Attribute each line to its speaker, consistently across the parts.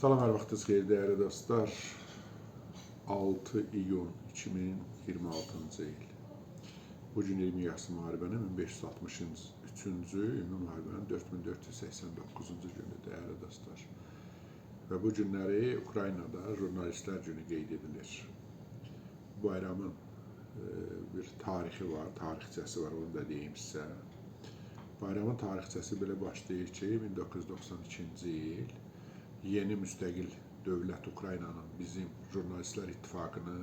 Speaker 1: Salam, hər vaxtınız xeyir, dəyərli dostlar. 6 iyun 2026-cı il. Bugün 20 Yaxşı müharibənin 1563-cü, ümumi müharibənin 4489-cu günü, dəyərli dostlar. Və bu günləri Ukraynada jurnalistlər günü qeyd edilir. Bu bayramın bir tarixi var, tarixçəsi var, onu da deyim sizə. Bayramın tarixçəsi belə başlayır ki, 1992-ci il yeni müstəqil dövlət Ukraynanın bizim Jurnalistlər İttifaqını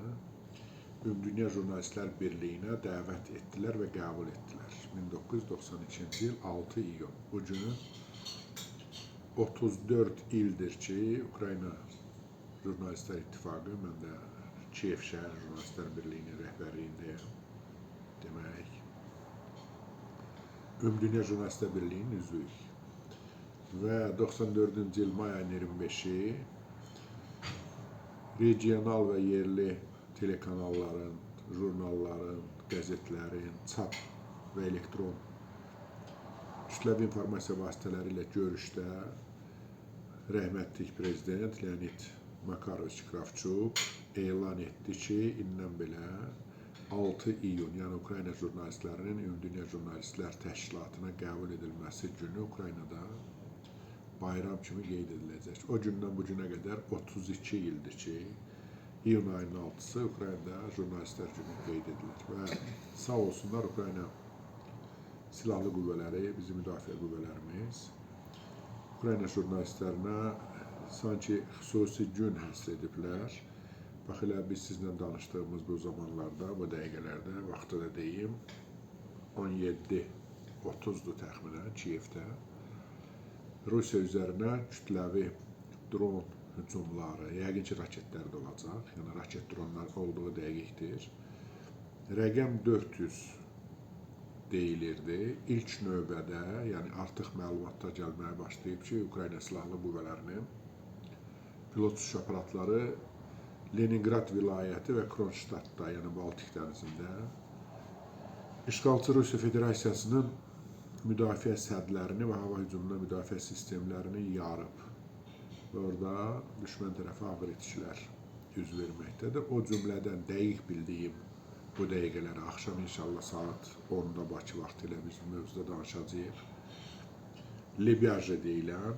Speaker 1: Ümumdünya Jurnalistlər Birliyinə dəvət etdilər və qəbul etdilər. 1992-ci il 6 iyun. Bu gün 34 ildir ki, Ukrayna Jurnalistlər İttifaqı, mən də Kiyev şəhər Jurnalistlər Birliyinin rəhbərliyindəyəm. Demək, Ümumdünya Jurnalistlər Birliyinin üzvüyük. Və 94-cü il may ayının 25-i regional və yerli telekanalların, jurnalların, qəzetlərin, çap və elektron kütləvi informasiya vasitələri ilə görüşdə rəhmətlik prezident Leonid Makaroviç Kravçuk elan etdi ki, indən belə 6 iyun, yəni Ukrayna jurnalistlərinin Ümumdünya Jurnalistlər Təşkilatına qəbul edilməsi günü Ukraynada bayram kimi qeyd ediləcək. O gündən bu günə qədər 32 ildir ki, iyun ayının 6-sı Ukraynada jurnalistlər günü qeyd edilir. Və sağ olsunlar Ukrayna silahlı qüvvələri, bizim müdafiə qüvvələrimiz Ukrayna jurnalistlərinə sanki xüsusi gün həsr ediblər. Bax, elə biz sizlə danışdığımız bu zamanlarda, bu dəqiqələrdə, vaxtı da deyim, 17:30-dur təxminən Kiyevdə. Rusiya üzərinə kütləvi dron hücumları, yəqin ki, raketlər də olacaq, yəni raket dronlar olduğu dəqiqdir. Rəqəm 400 deyilirdi. İlk növbədə, yəni artıq məlumatlar gəlməyə başlayıb ki, Ukrayna Silahlı Qüvvələrinin pilot uçuş aparatları Leningrad vilayəti və Kronştadtda, yəni Baltik dənizində işğalçı Rusiya Federasiyasının müdafiə sədlərini və hava hücumuna müdafiə sistemlərini yarıb. Orada düşmən tərəfi ağır itkilər yüz verməkdədir. O cümlədən dəqiq bildiyim bu dəqiqələri axşam inşallah saat 10-da Bakı vaxtı ilə biz bu mövzuda danışacağıq. Lebyaje deyilən,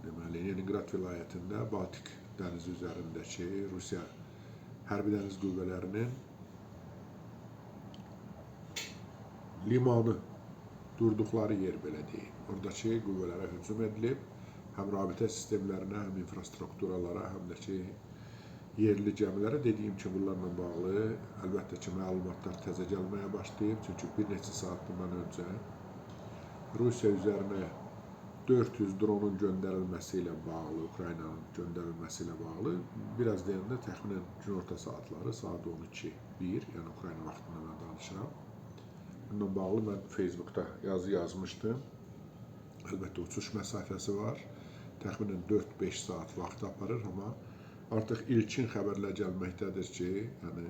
Speaker 1: deməli, Leningrad vilayətində Baltik dənizi üzərindəki Rusiya hərbi dəniz qüvvələrinin limanı durduqları yer belə deyil. Oradakı qüvvələrə hücum edilib, həm rabitə sistemlərinə, həm infrastrukturalara, həm də ki, yerli gəmilərə. Dediyim ki, bunlarla bağlı əlbəttə ki, məlumatlar təzə gəlməyə başlayıb. Çünki bir neçə saat bundan öncə Rusiya üzərinə 400 dronun göndərilməsi ilə bağlı, Ukraynanın göndərilməsi ilə bağlı, biraz deyəndə təxminən günorta saatları, saat 12:01, yəni Ukrayna vaxtında mən danışıram. Bununla bağlı mən Facebookda yazı yazmışdım. Əlbəttə, uçuş məsafəsi var. Təxminən 4-5 saat vaxt aparır, amma artıq ilkin xəbərlər gəlməkdədir ki, yəni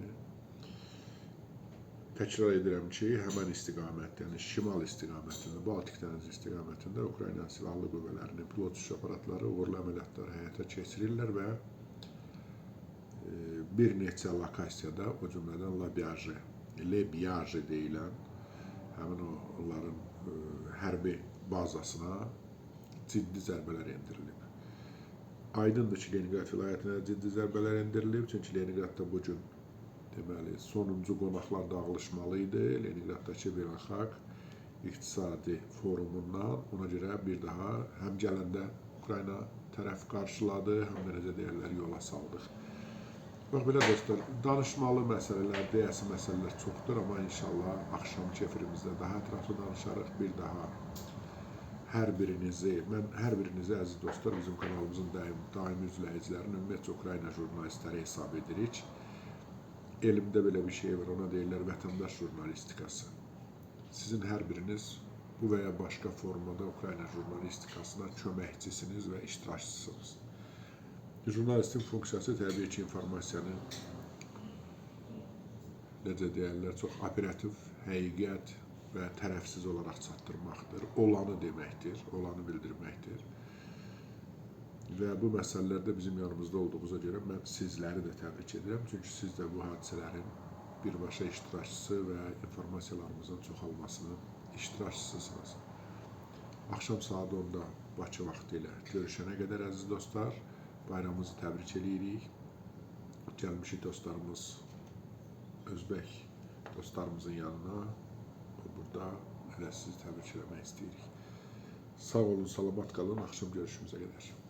Speaker 1: təkrar edirəm ki, həmən istiqamətdə, yəni şimal istiqamətində, Baltik dənizi istiqamətində Ukrayna Silahlı Qüvvələrinin pilot uçuş aparatları uğurlu əməliyyatlar həyata keçirirlər və bir neçə lokasiyada, o cümlədən Lebyaje deyilən həmin onların hərbi bazasına ciddi zərbələr endirilib. Aydındır ki, Leningrad vilayətinə ciddi zərbələr endirilib, çünki Leningradda bugün deməli, sonuncu qonaqlar dağılışmalı idi. Leningraddakı beynəlxalq iqtisadi forumundan, ona görə bir daha həm gələndə Ukrayna tərəf qarşıladı, həm də necə deyərlər, yola saldıq. Bax, belə dostlar, danışmalı məsələlər, deyəsi məsələlər çoxdur, amma inşallah axşamki efirimizdə daha ətraflı danışarıq. Bir daha hər birinizi, əziz dostlar, bizim kanalımızın daimi izləyicilərini ümumiyyətcə Ukrayna jurnalistləri hesab edirik. Elimdə belə bir şey var, ona deyirlər vətəndaş jurnalistikası. Sizin hər biriniz bu və ya başqa formada Ukrayna jurnalistikasına köməkçisiniz və iştirakçısınız. Jurnalistin funksiyası təbii ki, informasiyanı, necə deyərlər, çox operativ, həqiqət və tərəfsiz olaraq çatdırmaqdır. Olanı deməkdir, olanı bildirməkdir. və bu məsələlərdə bizim yanımızda olduğunuza görə mən sizləri də təbrik edirəm. Çünki siz də bu hadisələrin birbaşa iştirakçısı və informasiyalarımızın çoxalmasının iştirakçısısınız. Axşam saat 10-da Bakı vaxtı ilə görüşənə qədər əziz dostlar, bayramımızı təbrik edirik. Gəlmişik dostlarımız, Özbək dostlarımızın yanına. Burada elə sizi təbrik etmək istəyirik. Sağ olun, salamat qalın. Axşam görüşümüzə qədər.